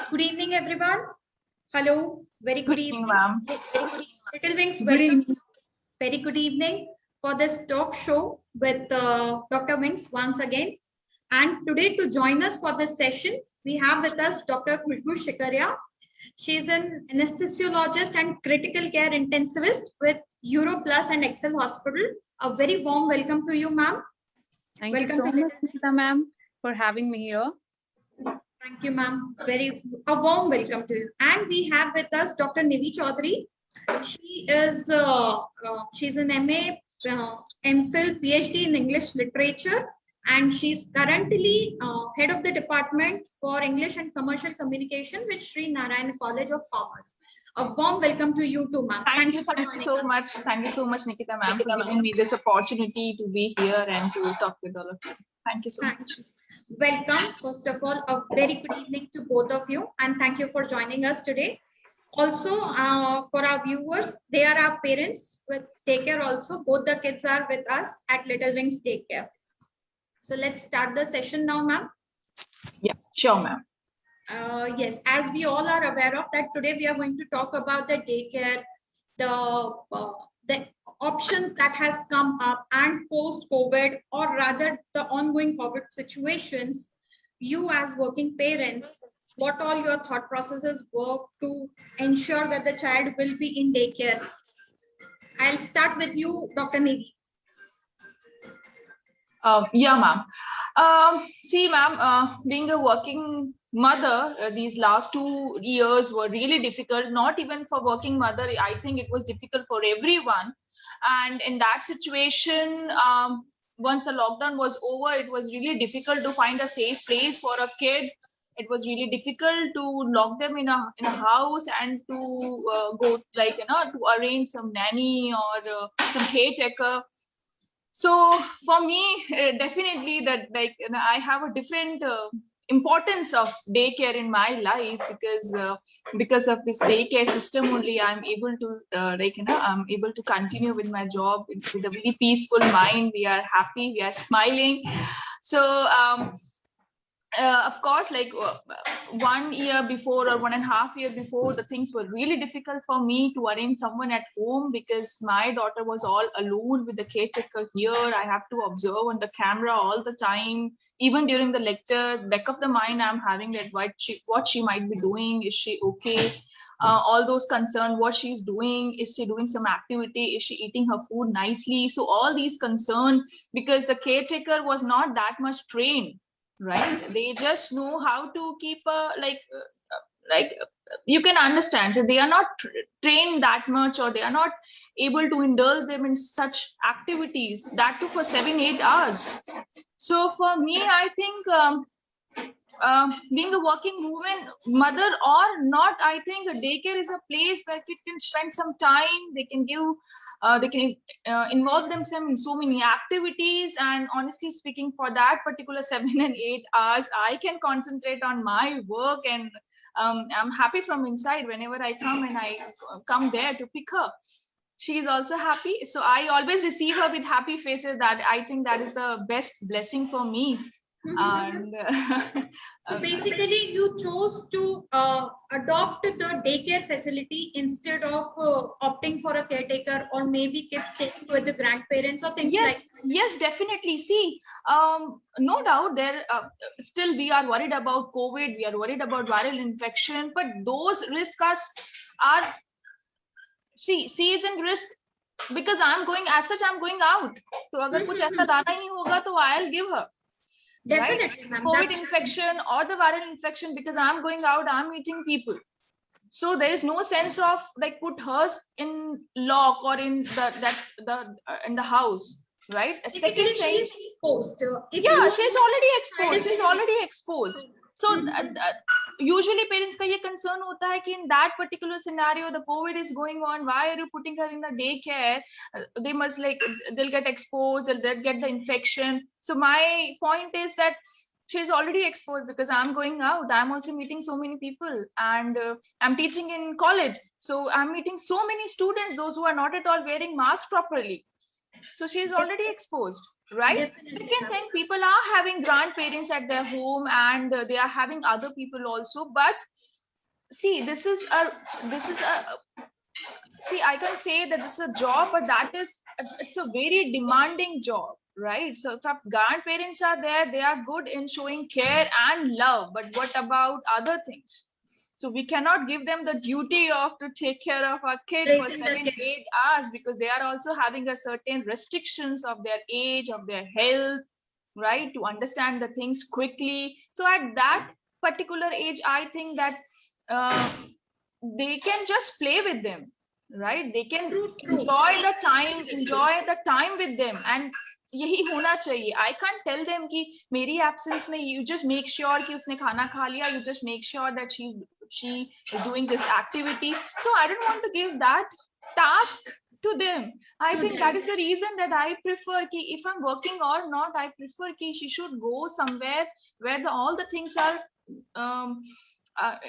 Good evening, everyone. Hello. Very good Good evening, evening. ma'am. Little Wings, Good welcome. evening. Very good evening for this talk show with Dr. Wings once again. And today to join us for this session, we have with us Dr. Khushbu Shikaria. She is an anesthesiologist and critical care intensivist with Europlus and Excel Hospital. A very warm welcome to you, ma'am. Thank you so much, Nikita ma'am, for having me here. Thank you, ma'am. A warm welcome to you. And we have with us Dr. Nivi Chaudhary. She's an MA, MPhil, PhD in English literature, and she's currently head of the department for English and Commercial Communication with Sri Narayan College of Commerce. A warm welcome to you too, ma'am. Thank you so much. Thank you so much, Nikita ma'am, for giving me this opportunity to be here and to talk with all of you. Thank you so much. Welcome. First of all, a very good evening to both of you, and thank you for joining us today. Also, for our viewers, they are our parents with Daycare also. Both the kids are with us at Little Wings Daycare. So let's start the session now, ma'am. Yeah, sure, ma'am. Yes, as we all are aware of that, today we are going to talk about the daycare, the options that has come up and post-COVID, or rather the ongoing COVID situations. You as working parents, what all your thought processes were to ensure that the child will be in daycare? I'll start with you, Dr. Nivi. Yeah, ma'am. See, ma'am, being a working mother, these last 2 years were really difficult. Not even for working mother, I think it was difficult for everyone. And in that situation, once the lockdown was over, it was really difficult to find a safe place for a kid. It was really difficult to lock them in a house and to go to arrange some nanny or some caretaker. So for me, definitely that I have a different importance of daycare in my life because of this daycare system only I'm able to I'm able to continue with my job with a very peaceful mind. We are happy, we are smiling. So of course, 1 year before or 1.5 years before, the things were really difficult for me to arrange someone at home because my daughter was all alone with the caretaker here. I have to observe on the camera all the time. Even during the lecture, back of the mind, I'm having that what she might be doing. Is she okay? All those concerns, what she's doing, is she doing some activity, is she eating her food nicely? So all these concerns, because the caretaker was not that much trained, right? They just know how to keep you can understand. So they are not trained that much, or they are not able to indulge them in such activities, that too for 7-8 hours. So for me, I think being a working woman, mother or not, I think a daycare is a place where kids can spend some time. They can involve themselves in so many activities, and honestly speaking, for that particular 7 and 8 hours, I can concentrate on my work, and I'm happy from inside whenever I come and I come there to pick her. She is also happy, so I always receive her with happy faces. That I think that is the best blessing for me. And so basically, you chose to adopt the daycare facility instead of opting for a caretaker, or maybe kids staying with the grandparents or things like that. Yes, definitely. See, no doubt there still we are worried about COVID, we are worried about viral infection, but those risks are is in risk because I'm going out. So अगर कुछ ऐसा लाना ही होगा तो I'll give her. Definitely, right? COVID infection or the viral infection, because I'm going out, I'm meeting people. So there is no sense of put hers in lock or in in the house, right? A second thing, she's exposed. She's already exposed. So usually parents का ये concern होता है कि in that particular scenario the COVID is going on, why are you putting her in a daycare? They must they'll get exposed, they'll get the infection. So my point is that she's already exposed because I'm going out. I'm also meeting so many people, and I'm teaching in college. So I'm meeting so many students, those who are not at all wearing masks properly. So she is already exposed, right? Second thing, people are having grandparents at their home, and they are having other people also. But see, this is a see, I can say that this is a job, but it's a very demanding job, right? So if our grandparents are there, they are good in showing care and love, but what about other things? So we cannot give them the duty of to take care of our kid for Raising the 7 kids. 8 hours, because they are also having a certain restrictions of their age, of their health, right, to understand the things quickly. So at that particular age, I think that uh, they can just play with them, right? They can True, true. enjoy the time with them, and यही होना चाहिए. I can't tell them कि मेरी absence में you just make sure कि उसने खाना खा लिया, you just make sure that she is doing this activity. So I don't want to give that task to them. I think that is the reason that I prefer कि if I'm working or not, I prefer कि she should go somewhere where all the things are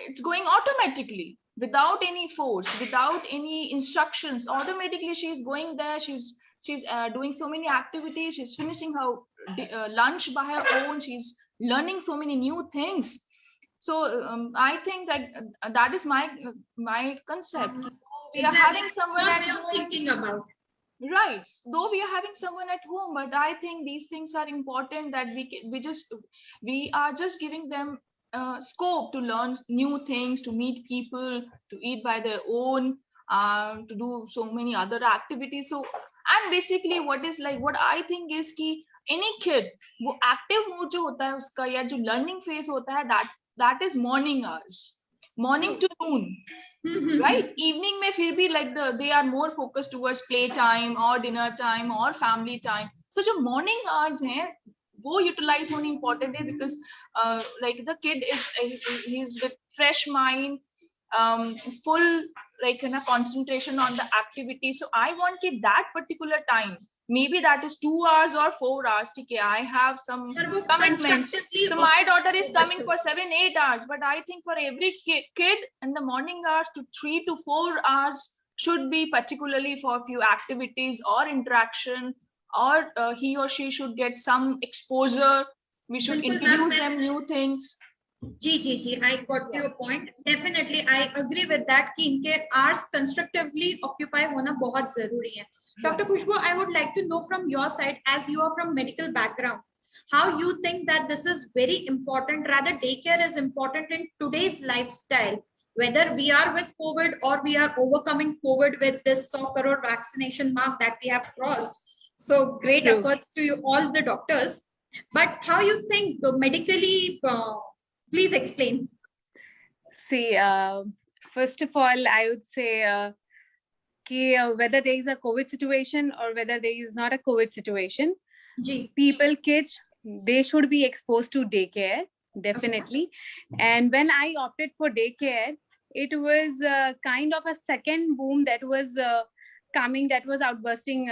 it's going automatically, without any force, without any instructions. Automatically she's going there, she's doing so many activities, she's finishing her lunch by her own, she's learning so many new things. So I think that that is my concept. We are having someone Your at way of home, thinking about. right? Though we are having someone at home, but I think these things are important, that we are just giving them scope to learn new things, to meet people, to eat by their own, to do so many other activities. So, and basically what I think is कि any kid, वो active mood जो होता है उसका, या जो learning phase होता है, that is morning hours, morning to noon. Right, evening may feel be like they are more focused towards play time or dinner time or family time. So जो morning hours हैं वो utilize होनी important है, because like the kid is he's with fresh mind, full like concentration on the activity. So I want कि that particular time, maybe that is 2 hours or 4 hours, okay, I have some commitments, so my daughter is coming for 7 8 hours, but I think for every kid in the morning hours to 3 to 4 hours should be particularly for a few activities or interaction, or he or she should get some exposure. We should introduce them new things. Ji, I got your point. Definitely, I agree with that कि इनके hours constructively occupy होना बहुत जरूरी है. Dr. Khushbu, I would like to know from your side, as you are from medical background, how you think that this is very important, rather daycare is important in today's lifestyle, whether we are with COVID or we are overcoming COVID with this 100 crore vaccination mark that we have crossed. So great efforts to you, all the doctors. But how you think medically, please explain. See, first of all, I would say whether there is a COVID situation or whether there is not a COVID situation, people, kids, they should be exposed to daycare, definitely. And when I opted for daycare, it was kind of a second boom that was coming, that was outbursting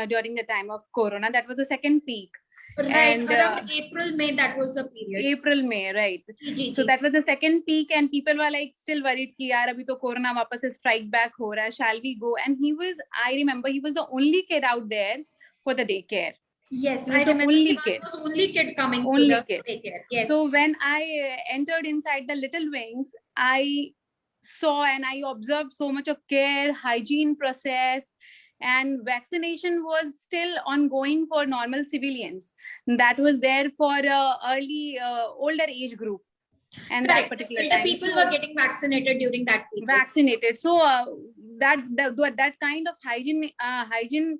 during the time of Corona. That was the second peak. Right, and around April, May, that was the period. April, May, right. So that was the second peak, and people were like still worried कि यार अभी तो Corona वापस से strike back हो रहा है, shall we go? And I remember he was the only kid out there for the daycare. Yes, I remember he was the only kid coming to the daycare. Yes. So when I entered inside the little wings, I saw and I observed so much of care, hygiene process, and vaccination was still ongoing for normal civilians. That was there for early older age group, and that particular time people were getting vaccinated during that period. Vaccinated. So that kind of hygiene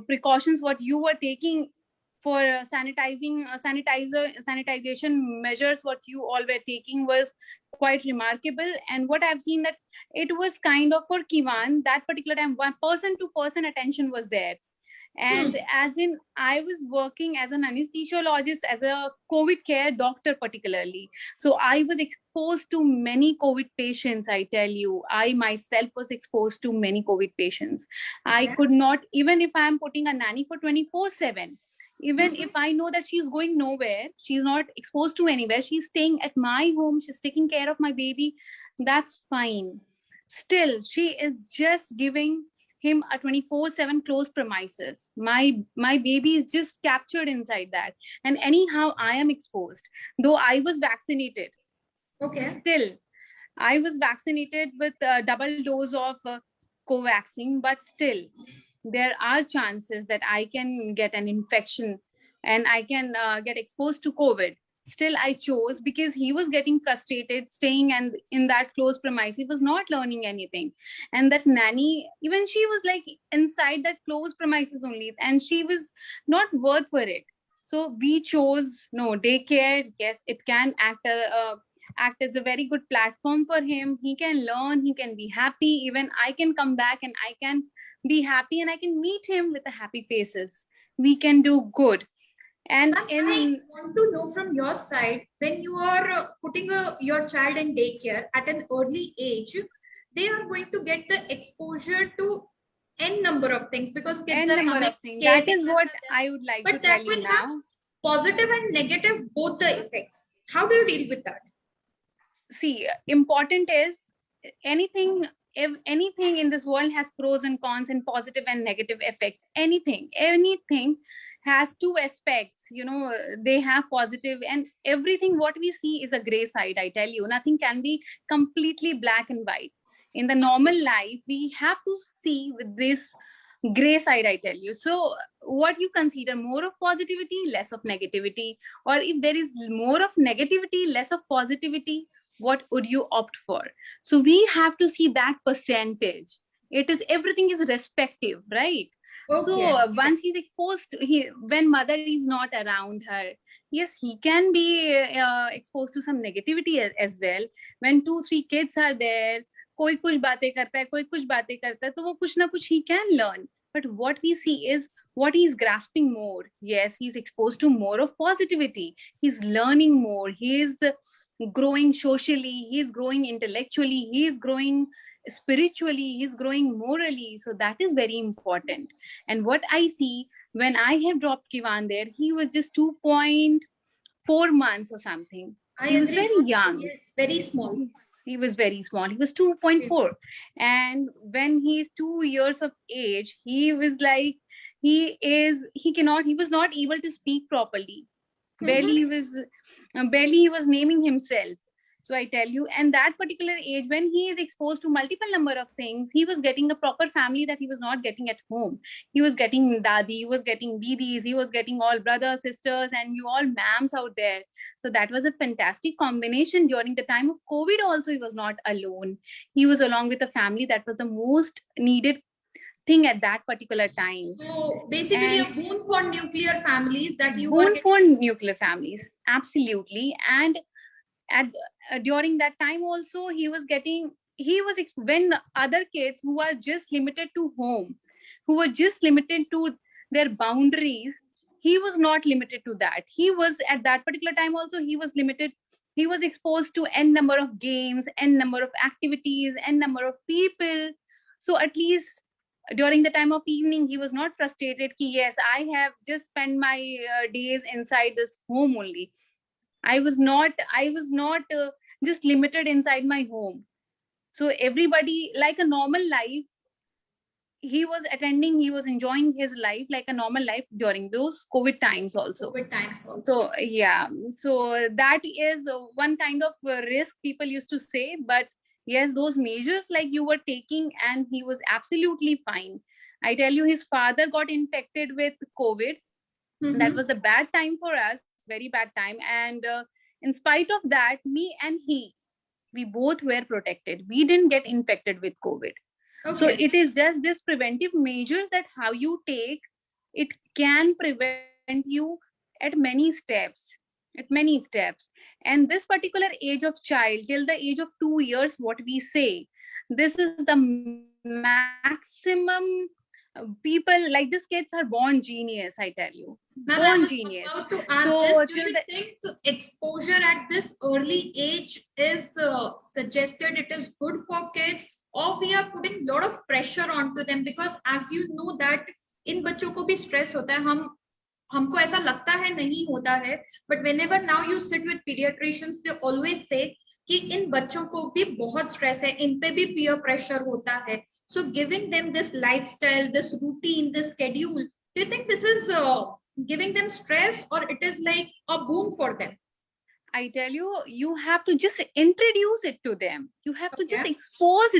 precautions what you were taking for sanitization measures what you all were taking was quite remarkable. And what I've seen that it was kind of for Kivan that particular time, one person to person attention was there. And as in, I was working as an anesthesiologist, as a COVID care doctor particularly. So I was exposed to many COVID patients, I tell you. I myself was exposed to many COVID patients. I could not, even if I'm putting a nanny for 24/7, even if I know that she's going nowhere, she's not exposed to anywhere, she's staying at my home, she's taking care of my baby, that's fine. Still, she is just giving him a 24/7 closed premises. My baby is just captured inside that. And anyhow, I am exposed. Though I was vaccinated. Okay. Still, I was vaccinated with a double dose of Covaxin, but still there are chances that I can get an infection and I can get exposed to COVID. Still, I chose because he was getting frustrated staying and in that close premise. He was not learning anything. And that nanny, even she was like inside that close premises only, and she was not worth for it. So we chose no daycare. Yes, it can act as a very good platform for him. He can learn, he can be happy. Even I can come back and I can be happy and I can meet him with a happy faces. We can do good. And Ma'am, I in want to know from your side, when you are putting your child in daycare at an early age, they are going to get the exposure to n number of things because kids n are number coming, of things. That skating, is what I would like to but tell that you will have now. positive and negative both the effects. How do you deal with that? See, important is anything, if anything in this world has pros and cons and positive and negative effects. Anything has two aspects, they have positive and everything. What we see is a gray side. I tell you, nothing can be completely black and white. In the normal life we have to see with this gray side, I tell you. So what you consider more of positivity, less of negativity, or if there is more of negativity, less of positivity, what would you opt for? So we have to see that percentage. It is, everything is respective, right? So Okay. once he's exposed when mother is not around her, yes, he can be exposed to some negativity as well. When 2 3 kids are there, कोई कुछ बातें करता है, कोई कुछ बातें करता है, तो वो कुछ ना कुछ he can learn. But what we see is what he's grasping more. Yes, he's exposed to more of positivity. He's learning more. He is growing socially, he's growing intellectually, he's growing spiritually, he's growing morally. So that is very important. And what I see, when I have dropped Kivan there, he was just 2.4 months or something. I He was agree. very young. Yes, very small. He was very small. He was 2.4. And when he's 2 years of age, he was like, he was not able to speak properly. Barely he was naming himself. So I tell you, and that particular age, when he is exposed to multiple number of things, he was getting a proper family that he was not getting at home. He was getting dadi, he was getting didis, he was getting all brothers, sisters, and you all ma'ams out there. So that was a fantastic combination. During the time of COVID also, he was not alone. He was along with a family. That was the most needed thing at that particular time. So basically, And a boon for nuclear families that you were boon getting. for nuclear families, absolutely. And at during that time also, when other kids who are just limited to home, who were just limited to their boundaries, he was not limited to that. He was at that particular time also, he was limited. He was exposed to n number of games, n number of activities, n number of people. So at least during the time of evening, he was not frustrated ki yes, I have just spent my days inside this home only. I was not just limited inside my home. So everybody, like a normal life, he was attending, he was enjoying his life like a normal life during those COVID times also. COVID times also. So yeah, so that is one kind of risk people used to say. But yes, those measures like you were taking, and he was absolutely fine. I tell you, his father got infected with COVID. That was a bad time for us, very bad time. And in spite of that, me and we both were protected. We didn't get infected with COVID. Okay. So it is just this preventive measures that how you take, it can prevent you at many steps. And this particular age of child, till the age of 2 years, what we say, this is the maximum. People like these kids are born genius, I tell you. Born genius. About to ask So this, do you think exposure at this early age is suggested, it is good for kids, or we are putting a lot of pressure onto them? Because as you know that इन बच्चों को भी stress होता है, हमको ऐसा लगता है नहीं होता है, but whenever now you sit with pediatricians, they always say कि इन बच्चों को भी बहुत स्ट्रेस है, इन पे भी peer pressure होता है. So giving them this lifestyle, this routine, this schedule, do you think this is giving them stress, or it is like a boon for them? I tell you, you have to just introduce it to them. You have to just expose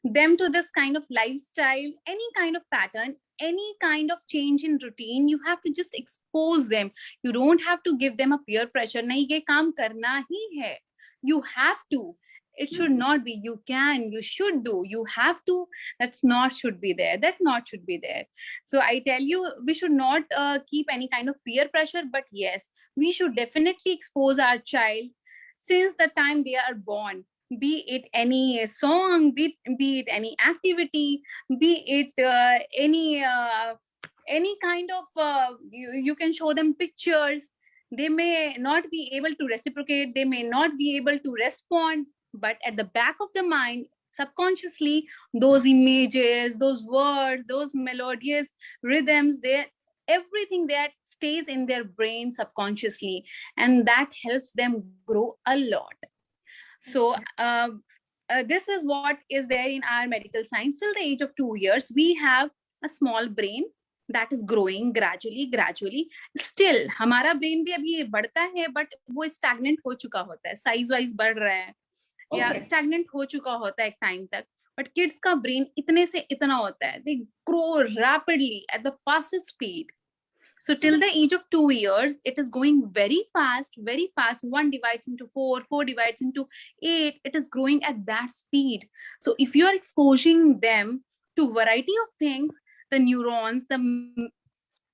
them to this kind of lifestyle, any kind of pattern, any kind of change in routine. You have to just expose them. You don't have to give them a peer pressure. Nahi, ye kaam karna hi hai. You have to. It should not be you can, you should do, you have to. That's not should be there. That not should be there. So I tell you, we should not keep any kind of peer pressure, but yes, we should definitely expose our child since the time they are born, be it any song, be it any activity, be it any kind of you can show them pictures. They may not be able to reciprocate, they may not be able to respond, but at the back of the mind, subconsciously, those images, those words, those melodious rhythms, everything that stays in their brain subconsciously, and that helps them grow a lot. So this is what is there in our medical science. Till the age of 2 years, we have a small brain that is growing gradually. Still हमारा brain भी अभी बढ़ता है, but वो stagnant हो चुका होता है, size wise बढ़ रहा है या stagnant हो चुका होता है एक time तक. But kids का brain इतने से इतना होता है, they grow rapidly at the fastest speed. So till the age of 2 years, it is going very fast, very fast. 1 divides into 4, 4 divides into 8. It is growing at that speed. So if you are exposing them to variety of things, the neurons, the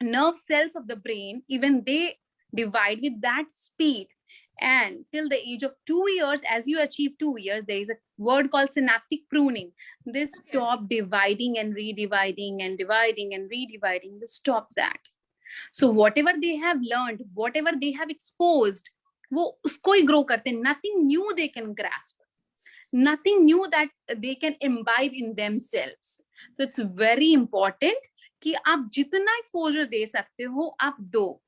nerve cells of the brain, even they divide with that speed. And till the age of 2 years, as you achieve 2 years, there is a word called synaptic pruning. They stop dividing and redividing and dividing and redividing. They stop that. So whatever they have learned, whatever they have exposed, वो उसको ही grow करते हैं. Nothing new they can grasp, nothing new that they can imbibe in themselves. So it's very important कि आप जितना exposure दे सकते हो आप दो.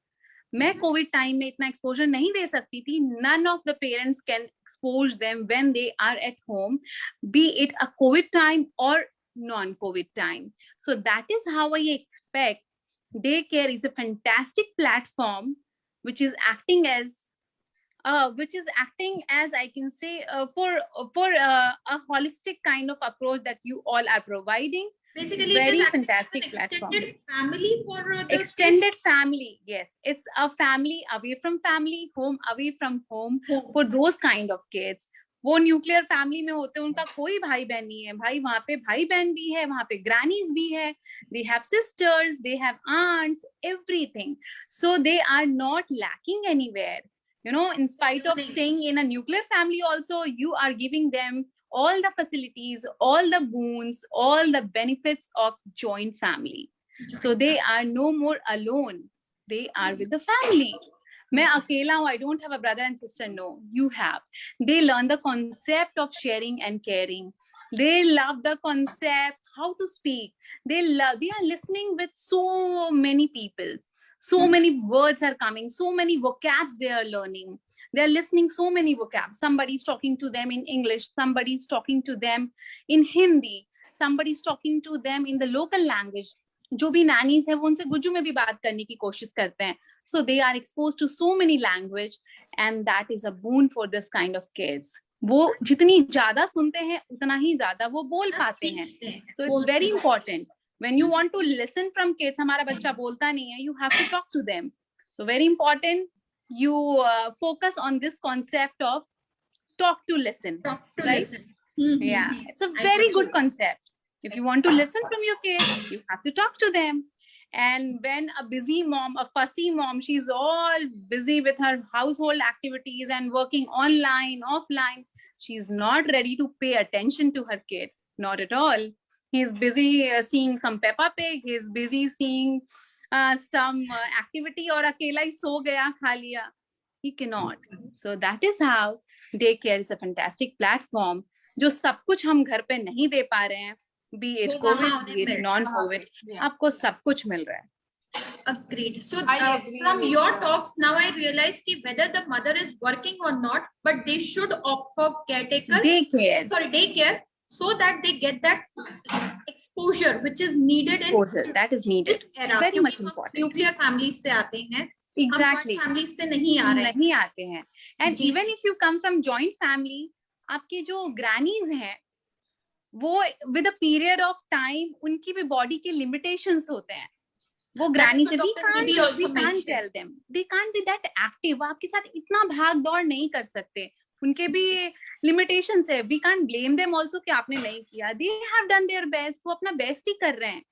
मैं कोविड टाइम में इतना एक्सपोजर नहीं दे सकती थी. None of the parents can expose them when they are at home, be it a COVID time or non-COVID time. So that is how I expect Daycare is a fantastic platform which is acting as I can say for a holistic kind of approach that you all are providing. Basically, very fantastic platform. Extended family for the extended kids. Family. Yes, it's a family away from family, home away from home for those kind of kids. वो nuclear family में होते हैं, उनका कोई भाई बहन नहीं है. भाई वहां पे भाई बहन भी है, वहां पे ग्रैनीज भी है, they have sisters, they have aunts, everything. So they are not lacking anywhere. You know, in spite of staying in a nuclear family also, you are giving them all the facilities, all the boons, all the benefits of joint family. So they are no more alone. They are with the family. मैं अकेला हूँ, I don't have a brother and sister. No, you have. They learn the concept of sharing and caring. They love the concept, how to speak. They are listening with so many people. So many words are coming, so many vocabs they are learning. They are listening so many vocabs. Somebody's talking to them in English. Somebody's talking to them in Hindi. Somebody's talking to them in the local language. जो भी nannies है वो उनसे गुज्जू में भी बात करने की कोशिश करते हैं. So they are exposed to so many language, and that is a boon for this kind of kids. वो जितनी ज़्यादा सुनते हैं उतना ही ज़्यादा वो बोल पाते हैं. So it's very important. When you want to listen from kids, हमारा बच्चा बोलता नहीं है, you have to talk to them. So very important, you focus on this concept of talk to listen. Listen. Yeah, it's a very good concept. If you want to listen from your kids, you have to talk to them. And when a busy mom, a fussy mom, she's all busy with her household activities and working online, offline, she's not ready to pay attention to her kid. Not at all. He's busy seeing some Peppa Pig. He's busy seeing some activity or akela hi so gaya, kha liya. He cannot. So that is how Daycare is a fantastic platform. जो सब कुछ हम घर पे नहीं दे पा रहे हैं, be it COVID, be it non-COVID, आपको सब कुछ मिल रहा है. Agreed. So from your talks, now I realize कि whether the mother is working or not, but they should opt for caretaker. Daycare, so that they get that exposure which is needed in that is needed. This era. Very much important. Nuclear families से आते हैं, Exactly. Family से नहीं आ रहे हैं. नहीं आते हैं. And ji, even if you come from joint family, आपके जो grannies हैं, वो with a period of time उनकी भी body के limitations होते हैं. वो granny से we can't tell them, they can't be that active. वो आपके साथ इतना भाग दौड़ नहीं कर सकते. उनके भी limitations है. We can't blame them also कि आपने नहीं किया. They have done their best. वो अपना best ही कर रहे हैं.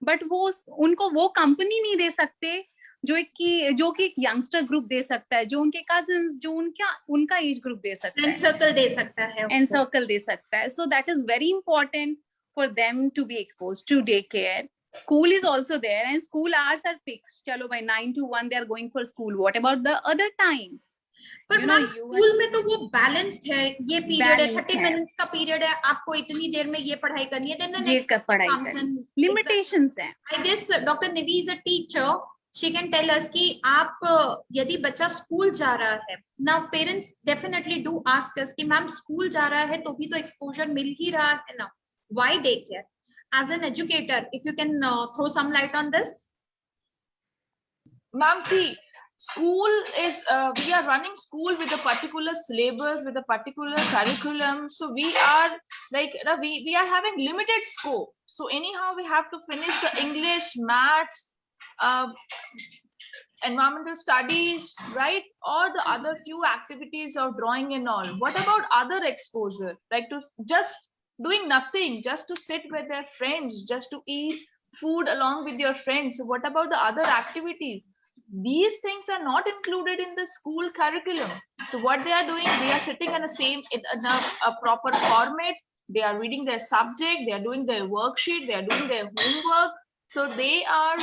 But वो उनको वो company नहीं दे सकते जो कि एक यंगस्टर ग्रुप दे सकता है, जो उनके कजिन्स, जो उनका एज ग्रुप दे सकता है, सर्कल दे सकता है, एंड सर्कल दे सकता है. So that is very important for them to be expose to day care. School is also there and school hours are fixed. चलो भाई 9 to 1 they are going for school. What about the other time? पर ma'am school में तो वो balanced है. ये period है 30 minutes का पीरियड है, आपको इतनी देर में ये पढ़ाई करनी है, देन द नेक्स्ट पढ़ाई करनी. लिमिटेशंस है. I guess doctor Nidhi is a teacher, she can tell us कि आप यदि बच्चा स्कूल जा रहा है ना, parents definitely do ask us कि मैम स्कूल जा रहा है तो भी तो एक्सपोजर मिल ही रहा है ना, why day care? As an educator if you can throw some light on this. Ma'am, see, school is we are running school with a particular syllabus, with a particular curriculum. So we are like we are having limited scope. So anyhow we have to finish the English, maths, environmental studies, right, or the other few activities of drawing and all. What about other exposure, like to just doing nothing, just to sit with their friends, just to eat food along with your friends? So what about the other activities? These things are not included in the school curriculum. So what they are doing, they are sitting in a proper format. They are reading their subject, they are doing their worksheet, they are doing their homework. So they are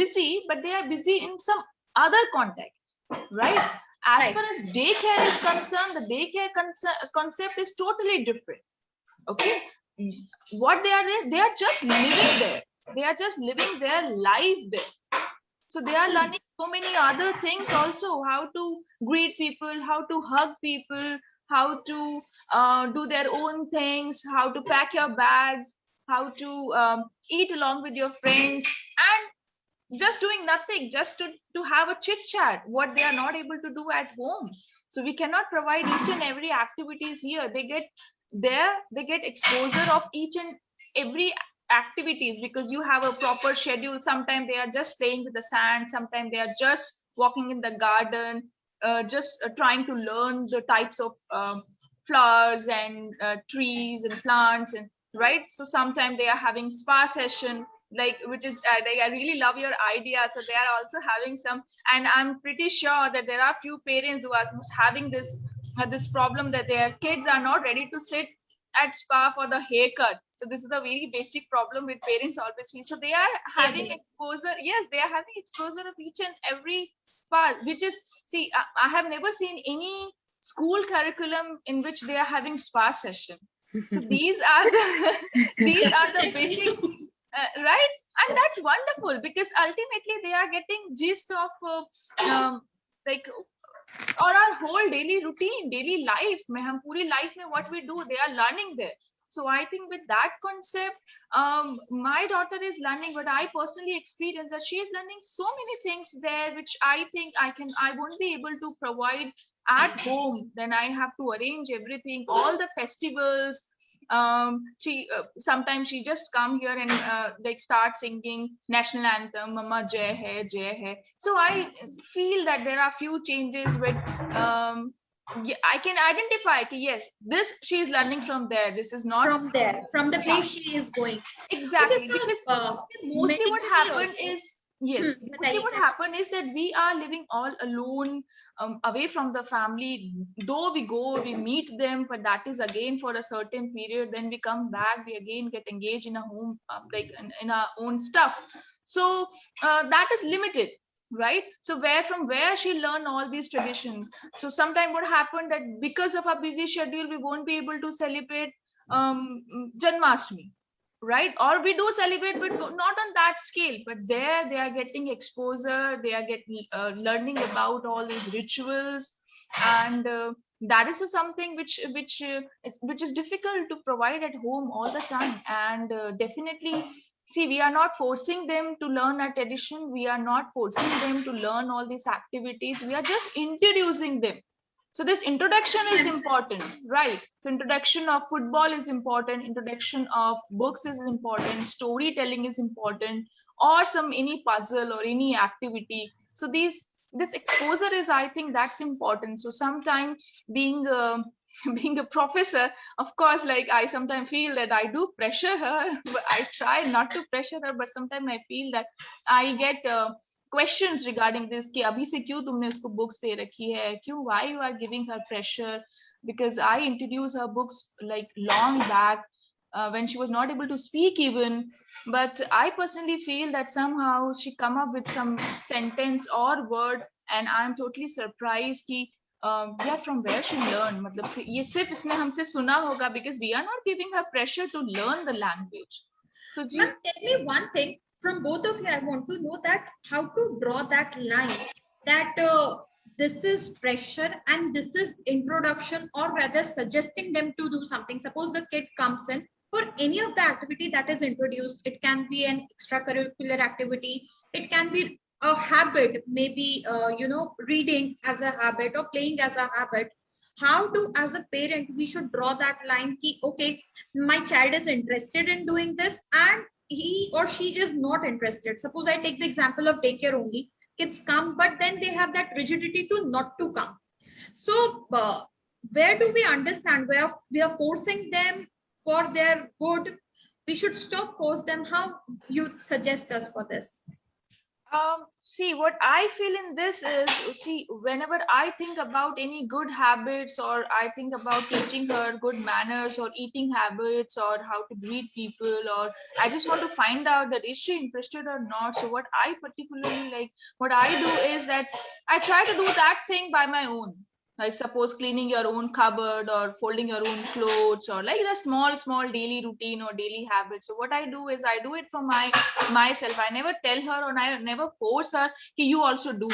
busy, but they are busy in some other context, right? As far as daycare is concerned, the daycare concept is totally different. Okay, what they are just living there. They are just living their life there. So they are learning so many other things also, how to greet people, how to hug people, how to do their own things, how to pack your bags, how to eat along with your friends, and just doing nothing, just to have a chit chat, what they are not able to do at home. So we cannot provide each and every activities here. They get exposure of each and every activities, because you have a proper schedule. Sometimes they are just playing with the sand, sometimes they are just walking in the garden, just trying to learn the types of flowers and trees and plants, and right. So sometimes they are having spa session, like, which is I really love your idea. So they are also having some, and I'm pretty sure that there are few parents who are having this problem, that their kids are not ready to sit at spa for the haircut. So this is a very basic problem with parents always feel. So they are having exposure. Yes, they are having exposure of each and every spa, which is, see, I have never seen any school curriculum in which they are having spa session. So these are the basic, right? And that's wonderful, because ultimately they are getting gist of like, or our whole daily routine, daily life mein, hum puri life mein what we do, they are learning there. So I think with that concept, my daughter is learning, but I personally experience that she is learning so many things there, which I think I won't be able to provide at home. Then I have to arrange everything, all the festivals. She sometimes she just come here and like start singing national anthem, mama jai hai. So I feel that there are few changes with I can identify that yes, this she is learning from there, this is not from there, from the place she is going. Exactly, because mostly what happened is, yes, mostly what happened is that we are living all alone, away from the family. Though we go, we meet them, but that is again for a certain period. Then we come back, we again get engaged in a home, like in our own stuff. So that is limited, right? So from where she learned all these traditions. So sometime what happened that because of our busy schedule, we won't be able to celebrate Janmashtami, right? Or we do celebrate, but not on that scale. But there they are getting exposure, they are getting learning about all these rituals, and that is something which is difficult to provide at home all the time. And definitely see, we are not forcing them to learn a tradition. We are not forcing them to learn all these activities. We are just introducing them. So this introduction is important, right? So introduction of football is important. Introduction of books is important. Storytelling is important, or any puzzle or any activity. So this exposure is, I think, that's important. So sometimes being being a professor, of course, like I sometimes feel that I do pressure her, but I try not to pressure her, but sometimes I feel that I get questions regarding this कि अभी से क्यों तुमने उसको books दे रखी है, क्यों, why you are giving her pressure, because I introduced her books like long back when she was not able to speak even, but I personally feel that somehow she come up with some sentence or word and I'm totally surprised कि yeah, from where she learned, मतलब ये सिर्फ इसने हमसे सुना होगा, because we are not giving her pressure to learn the language. So Ma'am, tell me one thing from both of you. I want to know that how to draw that line, that this is pressure and this is introduction, or rather suggesting them to do something. Suppose the kid comes in for any of the activity that is introduced. It can be an extracurricular activity. It can be a habit, maybe reading as a habit or playing as a habit. How to, as a parent, we should draw that line ki, okay, my child is interested in doing this and he or she is not interested. Suppose I take the example of daycare only. Kids come, but then they have that rigidity to not to come. So where do we understand where we are forcing them for their good? We should stop force them. How you suggest us for this? See, what I feel in this is, see, whenever I think about any good habits, or I think about teaching her good manners or eating habits or how to greet people, or I just want to find out that is she interested or not. So what I particularly like, what I do is that I try to do that thing by my own. Like suppose cleaning your own cupboard or folding your own clothes, or like a small daily routine or daily habit. So what I do is I do it for myself. I never tell her or I never force her कि you also do,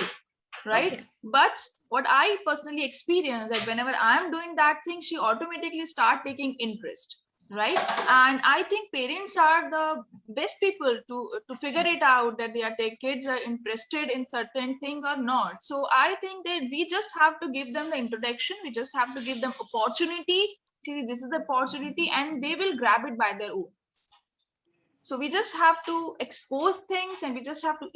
right? Okay. But what I personally experience that whenever I'm doing that thing, she automatically start taking interest, right? And I think parents are the best people to figure it out that their kids are interested in certain thing or not. So I think that we just have to give them the introduction. We just have to give them opportunity. See, this is the opportunity, and they will grab it by their own. So we just have to expose things, and we just have to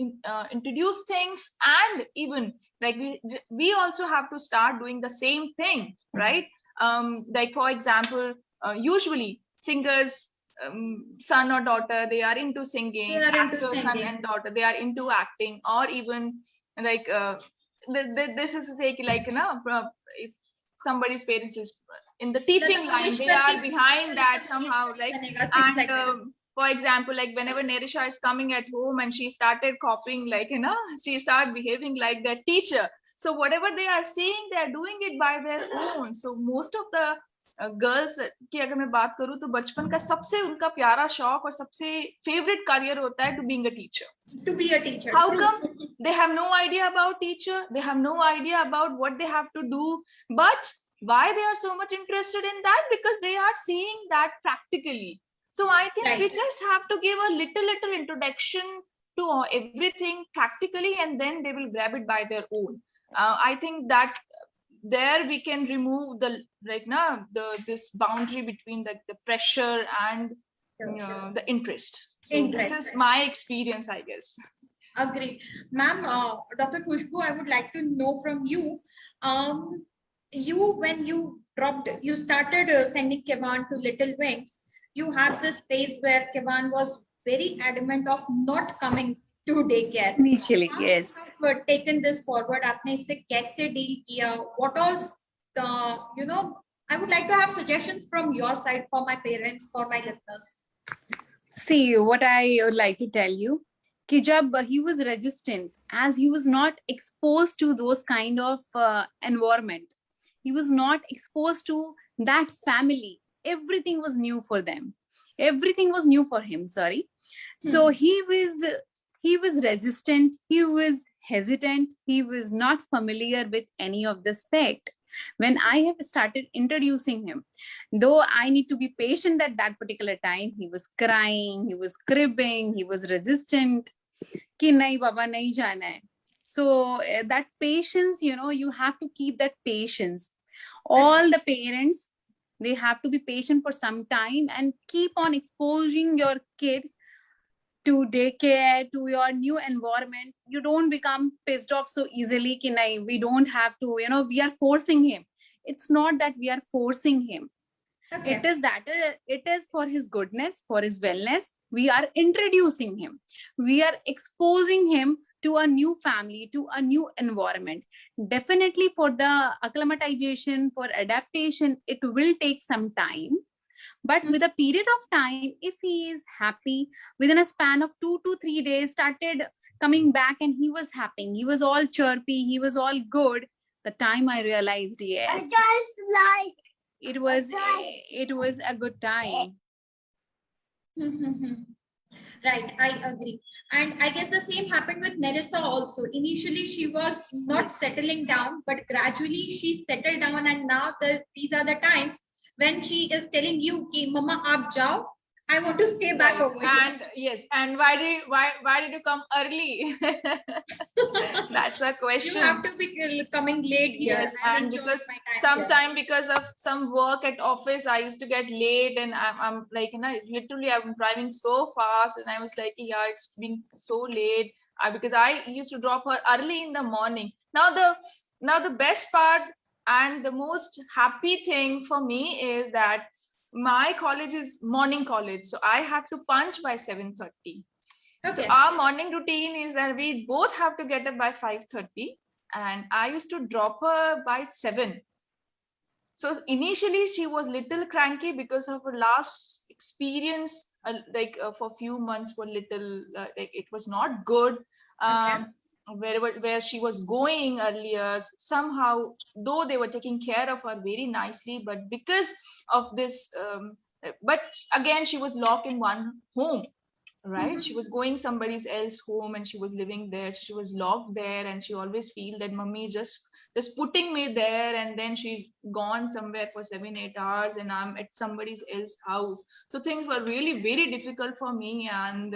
introduce things, and even like we also have to start doing the same thing, right? Like for example, usually singers, son or daughter, they are into singing. Son and daughter, they are into acting, or even like this is like if somebody's parents is in the teaching line, they are behind that somehow, like, and for example, like whenever Nerisha is coming at home and she started copying, like, she started behaving like their teacher. So whatever they are seeing, they are doing it by their own. So most of the girls की अगर मैं बात करूं तो बचपन का सबसे उनका प्यारा शौक और सबसे फेवरेट करियर होता है to being a teacher. To be a teacher. How come? They have no idea about teacher. They have no idea about what they have to do. But why they are so much interested in that? Because they are seeing that practically. So I think we just have to give a little introduction to everything practically, and then they will grab it by their own. I think that there we can remove the this boundary between the pressure and the interest. So this is my experience, I guess. Agree, ma'am. Dr. Khushbu, I would like to know from you. When you started sending Kevan to Little Wings, you had this phase where Kevan was very adamant of not coming to daycare. Initially, yes. But taken this forward, आपने इससे कैसे deal किया? What else? I would like to have suggestions from your side for my parents, for my listeners. See, what I would like to tell you, कि जब he was resistant, as he was not exposed to those kind of environment, he was not exposed to that family. Everything was new for them. Everything was new for him. Sorry. So he was resistant. He was hesitant. He was not familiar with any of the aspect. When I have started introducing him, though I need to be patient at that particular time, he was crying, he was cribbing, he was resistant. Ki nahi baba, nahi jana hai. So that patience, you have to keep that patience. All the parents, they have to be patient for some time and keep on exposing your kid to daycare, to your new environment. You don't become pissed off so easily. Ki nahi, we don't have to, we are forcing him. It's not that we are forcing him. Okay. It is for his goodness, for his wellness. We are introducing him. We are exposing him to a new family, to a new environment. Definitely for the acclimatization, for adaptation, it will take some time. But with a period of time, if he is happy, within a span of 2 to 3 days, started coming back and he was happy, he was all chirpy, he was all good. The time I realized, yes, it was a good time. Right, I agree. And I guess the same happened with Nerissa also. Initially, she was not settling down, but gradually she settled down. And now these are the times when she is telling you, "Ki, Mama, aap jao. I want to stay back over here." And yes, and why did you come early? That's a question. You have to be coming late here. Yes, and because sometime because of some work at office, I used to get late, and I'm like, literally I'm driving so fast, and I was like, yeah, it's been so late. Because I used to drop her early in the morning. Now the best part and the most happy thing for me is that my college is morning college, so I have to punch by 7:30. Okay. So our morning routine is that we both have to get up by 5:30, and I used to drop her by 7. So initially she was little cranky because of her last experience, for a few months were little like it was not good. Where she was going earlier, somehow, though they were taking care of her very nicely, but because of this, but again she was locked in one home, right? She was going somebody else's home and she was living there, so she was locked there, and she always feel that mummy just putting me there, and then she's gone somewhere for 7-8 hours and I'm at somebody else's house. So things were really very difficult for me, and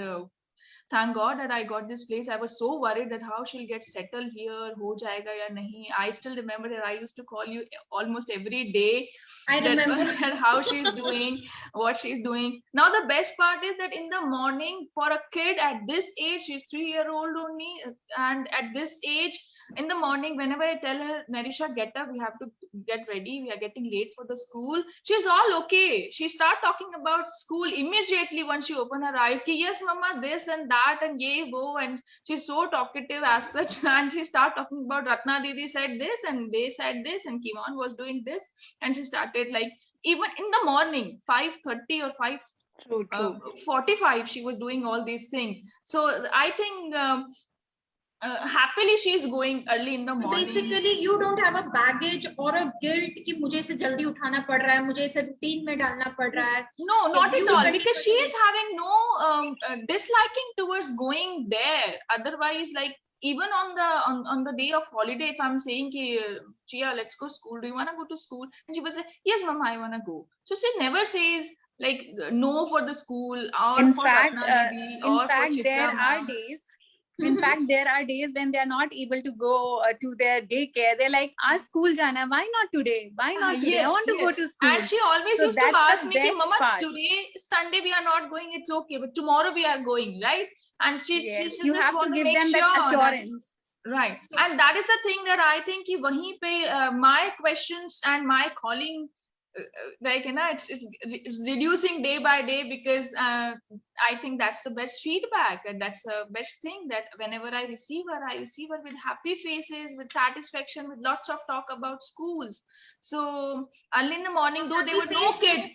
thank God that I got this place. I was so worried that how she'll get settled here, ho jayega ya nahi. I still remember that I used to call you almost every day. I remember how she's doing, what she's doing. Now the best part is that in the morning, for a kid at this age, she's 3-year-old only, and at this age, in the morning, whenever I tell her, Narisha, get up, we have to get ready, we are getting late for the school, she's all okay. She start talking about school immediately once she open her eyes. Ki, yes, mama, this and that and ye wo, and she's so talkative as such. And she start talking about Ratna Didi said this and they said this and Kivan was doing this, and she started like even in the morning 5:30 or 5:45 she was doing all these things. So I think happily she's going early in the morning. Basically, you don't have a baggage or a guilt कि मुझे इसे जल्दी उठाना पड़ रहा है, मुझे इसे routine में डालना पड़ रहा है. No, not at all, because she is having no disliking towards going there. Otherwise, like even on the day of holiday, if I'm saying ki, Chia, let's go school, do you want to go to school? And she will say, yes, mama, I want to go. So she never says like no for the school or in for fact, Ratna Didi or for Chitra there are days. In fact, there are days when they are not able to go to their daycare. They're like, school jana, why not today? Why not today? Yes, I want to go to school. And she always used to ask me, Mama, today, Sunday, we are not going, it's okay. But tomorrow we are going, right? And she you just have want to give make them sure that assurance. Right. And that is the thing that I think wahi pe, my questions and my calling, it's reducing day by day, because I think that's the best feedback, and that's the best thing, that whenever I receive her with happy faces, with satisfaction, with lots of talk about schools. So early in the morning, though they were no kid,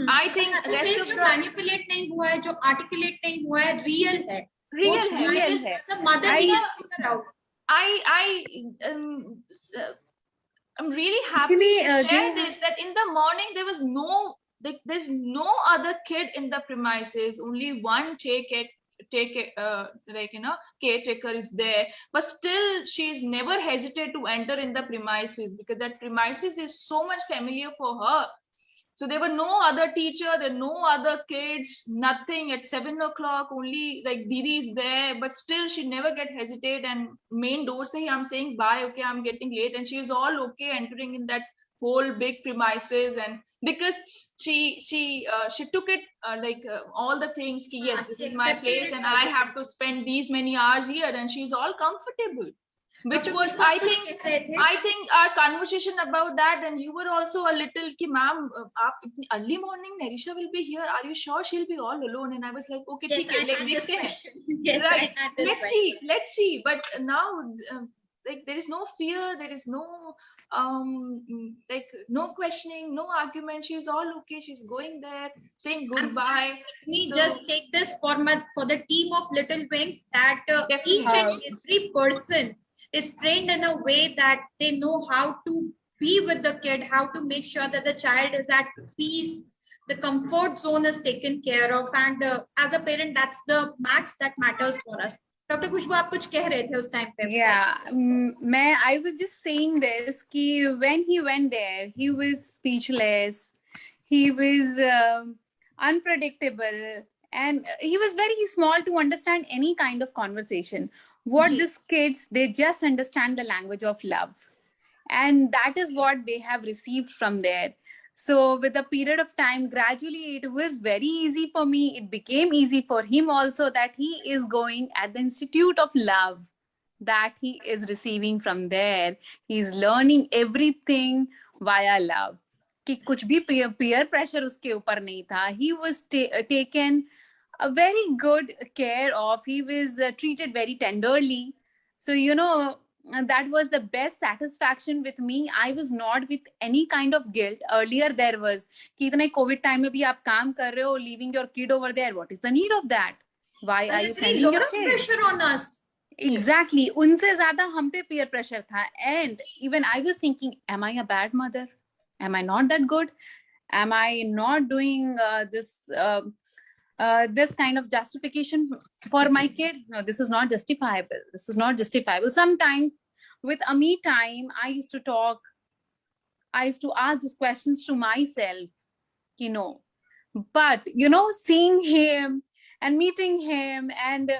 I think rest of the manipulate नहीं हुआ है, जो articulate नहीं हुआ है, real है. Real है. The mother I'm really happy to share this, that in the morning there's no other kid in the premises, only one kid caretaker is there, but still she's never hesitate to enter in the premises, because that premises is so much familiar for her. So there were no other teacher, there were no other kids, nothing. At 7 o'clock, only like Didi is there, but still she never get hesitate. And main door say, I'm saying bye, okay, I'm getting late, and she is all okay entering in that whole big premises. And because she took it all the things. Ki, yes, this is my place, and I have to spend these many hours here, and she's all comfortable. Which was, I think our conversation about that, and you were also a little ki, ma'am, early morning Narisha will be here, are you sure she'll be all alone? And I was like, okay, Yes, theek hai, I like had this dekhte hain. question. Yes, Right. I had this Let's see. But now, like, there is no fear, there is no like no questioning, no argument. She's all okay. She's going there, saying goodbye. Let me So- just take this for the team of Little Wings, that each Definitely. and every person is trained in a way that they know how to be with the kid, how to make sure that the child is at peace, the comfort zone is taken care of, and as a parent, that's the max that matters for us. Dr. Khushbu, आप कुछ कह रहे थे उस time पे? Yeah, I was just saying this कि when he went there, he was speechless. He was unpredictable, and he was very small to understand any kind of conversation. What Ji. these kids, they just understand the language of love, and that is what they have received from there. So with a period of time, gradually it was very easy for me. It became easy for him also, that he is going at the Institute of Love, that he is receiving from there. He is learning everything via love. कि कुछ भी peer pressure उसके ऊपर नहीं था. He was taken a very good care of. He was treated very tenderly. So, that was the best satisfaction with me. I was not with any kind of guilt. Earlier there was कि इतने COVID time में भी आप काम कर रहे हो, leaving your kid over there. What is the need of that? Why are you sending your kid? Pressure on us. Exactly. उनसे ज़्यादा हम पे peer pressure था. And even I was thinking, am I a bad mother? Am I not that good? Am I not doing this kind of justification for my kid? No, this is not justifiable. This is not justifiable. Sometimes with a me time, I used to ask these questions to myself, but seeing him and meeting him, and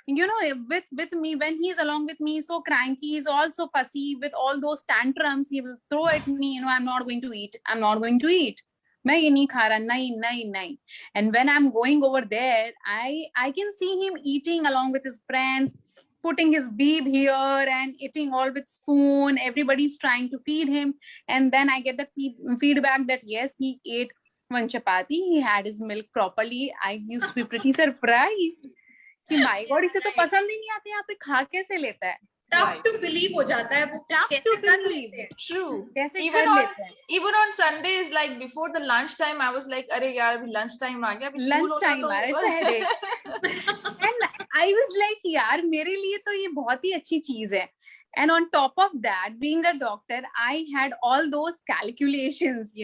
with me, when he's along with me, so cranky, he's also fussy with all those tantrums. He will throw at me, I'm not going to eat, मैं ये नहीं खा रहा, नहीं. And when I'm going over there, I can see him eating along with his friends, putting his beeb here and eating all with spoon. Everybody's trying to feed him, and then I get the feedback that yes, he ate one chapati, he had his milk properly. I used to be pretty surprised कि my God, इसे तो पसंद ही नहीं आते, यहाँ पे खा कैसे लेता है? Tough to believe हो जाता है वो, कैसे कर लेते हैं? True. कैसे Even कर on लेते हैं? even on Sundays, like before the lunch time, I was like, अरे यार अभी lunch time आ गया, अभी school Lunch होता time तो आ रहा है, it's a headache. And I was like, यार मेरे लिए तो ये बहुत ही अच्छी चीज है. And on top of that, being a doctor, I had all those calculations,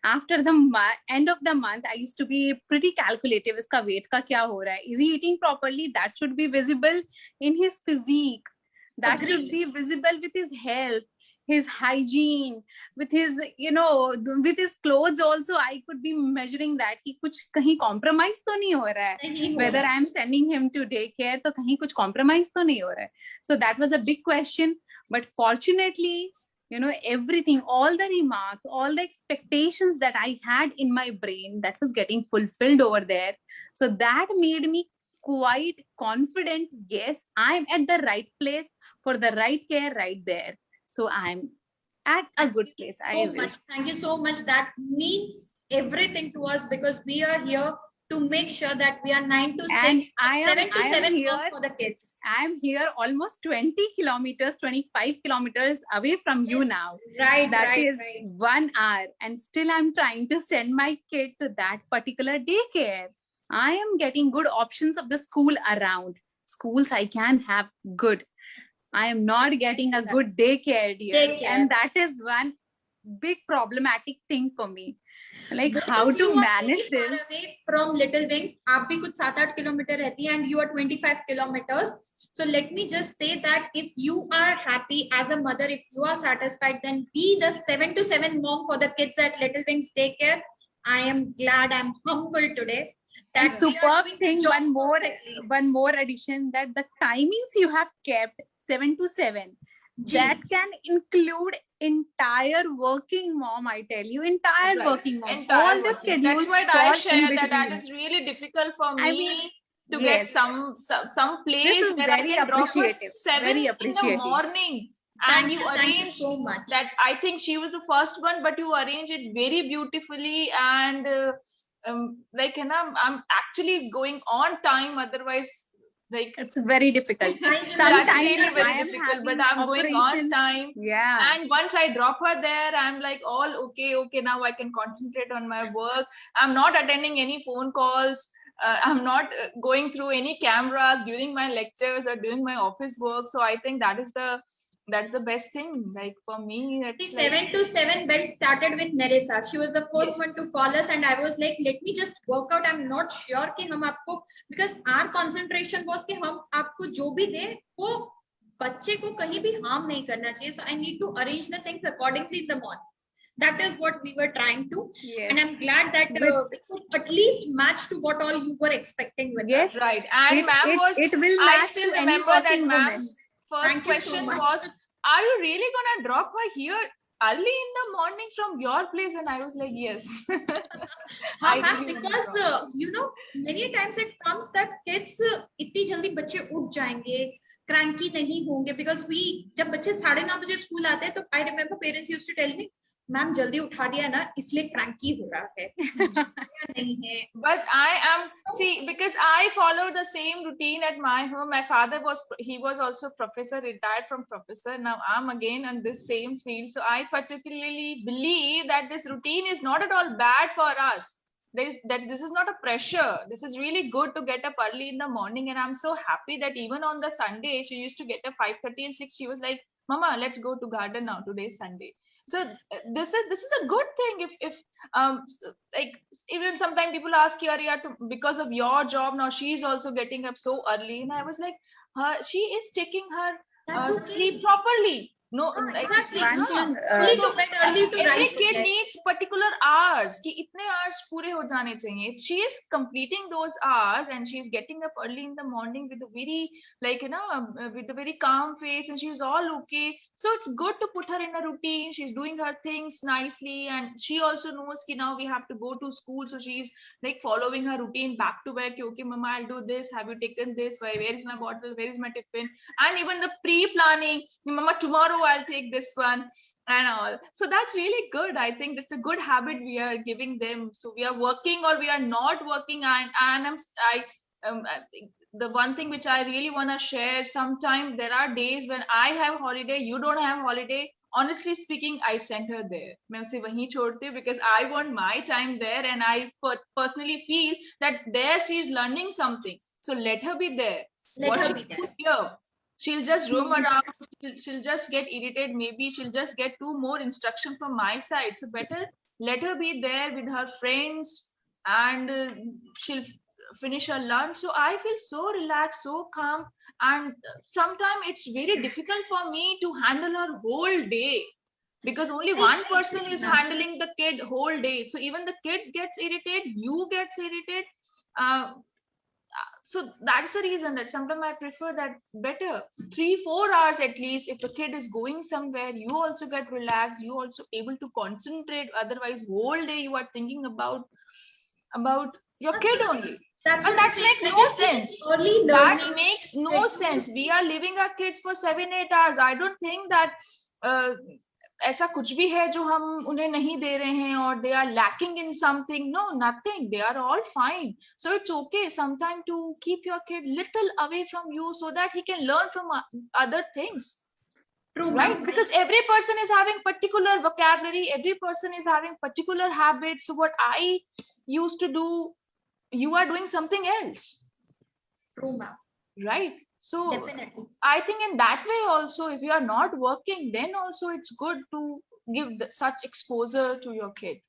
After the end of the month, I used to be pretty calculative. Iska weight ka kya ho raha hai? Is he eating properly? That should be visible in his physique. That should be visible with his health, his hygiene, with his, with his clothes also. I could be measuring that कि कुछ कहीं compromise तो नहीं हो रहा है. Whether I am sending him to daycare, तो कहीं कुछ compromise तो नहीं हो रहा है. So that was a big question. But fortunately, everything, all the remarks, all the expectations that I had in my brain, that was getting fulfilled over there. So that made me quite confident. Yes, I'm at the right place for the right care right there. So I'm at a good place. Thank you so much. That means everything to us, because we are here to make sure that we are 9 to 6, 7 to 7 here for the kids. I'm here almost 20 kilometers, 25 kilometers away from you now. Right. That is 1 hour. And still I'm trying to send my kid to that particular daycare. I am getting good options of the school around. Schools I can have good. I am not getting a good daycare, dear. And that is one big problematic thing for me. Like Both how of you to are manage very far this. away from Little Wings. आप भी कुछ 7-8 kilometre रहती हैं and you are 25 kilometers. So let me just say that if you are happy as a mother, if you are satisfied, then be the 7 to 7 mom for the kids at Little Wings Daycare. I am glad, I'm humbled today And that we are superb doing the thing, job perfectly. one more addition, that the timings you have kept 7 to 7, Ji. that can include entire working mom. I tell you, entire Right. working mom. Entire All the working. schedules That's what fall I in share, that between. is really difficult for I me mean, to get yes, some this place is where I very can drop her appreciative. 7 Very in the appreciative. morning. Thank And you thank you arrange so much. that. I think she was the first one, but you arrange it very beautifully. And like, you know, I'm actually going on time. Otherwise, like, It's very difficult. I remember that's Sometimes really I very am difficult, but having I'm going on operations. time. Yeah. And once I drop her there, I'm like, all okay, now I can concentrate on my work. I'm not attending any phone calls. I'm not going through any cameras during my lectures or doing my office work. So I think that's the best thing. Like, for me, The it's like, 7 to 7 bed started with Neresa. She was the first yes, one to call us, and I was like, let me just work out. I'm not sure कि हम आपको, because our concentration was कि हम आपको जो भी दे वो बच्चे को कहीं भी harm नहीं करना चाहिए. So I need to arrange the things accordingly in the morning. That is what we were trying to, Yes. and I'm glad that we could at least match to what all you were expecting with Yes. us. right. And ma'am was, It will I match still to any remember that working woman. ma'am's first Thank you so question much. was, are you really gonna drop her here early in the morning from your place? And I was like, yes. हाँ I ma'am, really wanna because drop. you know, many times it comes that kids इतनी जल्दी बच्चे उठ जाएंगे, cranky नहीं होंगे, because we जब बच्चे 9:30 बजे स्कूल आते हैं तो I remember parents used to tell me, ma'am जल्दी उठा दिया ना इसलिए cranky हो रहा है, नहीं है. But I am, see, because I follow the same routine at my home. My father he was also professor, retired from professor. Now I'm again in this same field. So I particularly believe that this routine is not at all bad for us. This is not a pressure. This is really good to get up early in the morning. And I'm so happy that even on the Sunday, she used to get up 5:30 and 6. She was like, Mama, let's go to garden now. Today's Sunday. So this is a good thing. If like, even sometimes people ask, Arya, because of your job now she's also getting up so early, and I was like, she is taking her That's okay. sleep properly. No, like, Exactly. One हाँ, thing, early so to bed, early to every rise. kid needs particular hours कि इतने hours पूरे हो जाने चाहिए. If she is completing those hours and she is getting up early in the morning with a very, like, you know, with a very calm face, and she is all okay, so it's good to put her in a routine. She's doing her things nicely, and she also knows कि now we have to go to school, so she's like following her routine back to back. Okay, Mama, I'll do this. Have you taken this? Where is my bottle? Where is my tiffin? And even the pre-planning, Mama, tomorrow I'll take this one and all. So that's really good. I think that's a good habit we are giving them. So we are working or we are not working. The one thing which I really want to share, sometimes there are days when I have holiday, you don't have holiday. Honestly speaking, I sent her there. मैं उसे वहीं छोड़ती हूँ because I want my time there, and I personally feel that there she is learning something. So let her be there. Let her be there. Here, she'll just roam around. She'll just get irritated. Maybe she'll just get 2 more instruction from my side. So better let her be there with her friends, and she'll finish her lunch. So I feel so relaxed, so calm. And sometimes it's very difficult for me to handle her whole day, because only one person is handling the kid whole day. So even the kid gets irritated, you gets irritated. So that's the reason that sometimes I prefer that better 3-4 hours at least. If the kid is going somewhere, you also get relaxed, you also able to concentrate. Otherwise whole day you are thinking about your kid only. And that's make no sense. That makes no sense. We are leaving our kids for 7-8 hours. I don't think that ऐसा कुछ भी है जो हम उन्हें नहीं दे रहे हैं or they are lacking in something. No, nothing. They are all fine. So it's okay sometimes to keep your kid little away from you so that he can learn from other things. True, right? Because every person is having particular vocabulary, every person is having particular habits. So what I used to do, you are doing something else. True, ma'am. Right? So definitely, I think in that way also, if you are not working, then also it's good to give such exposure to your kid.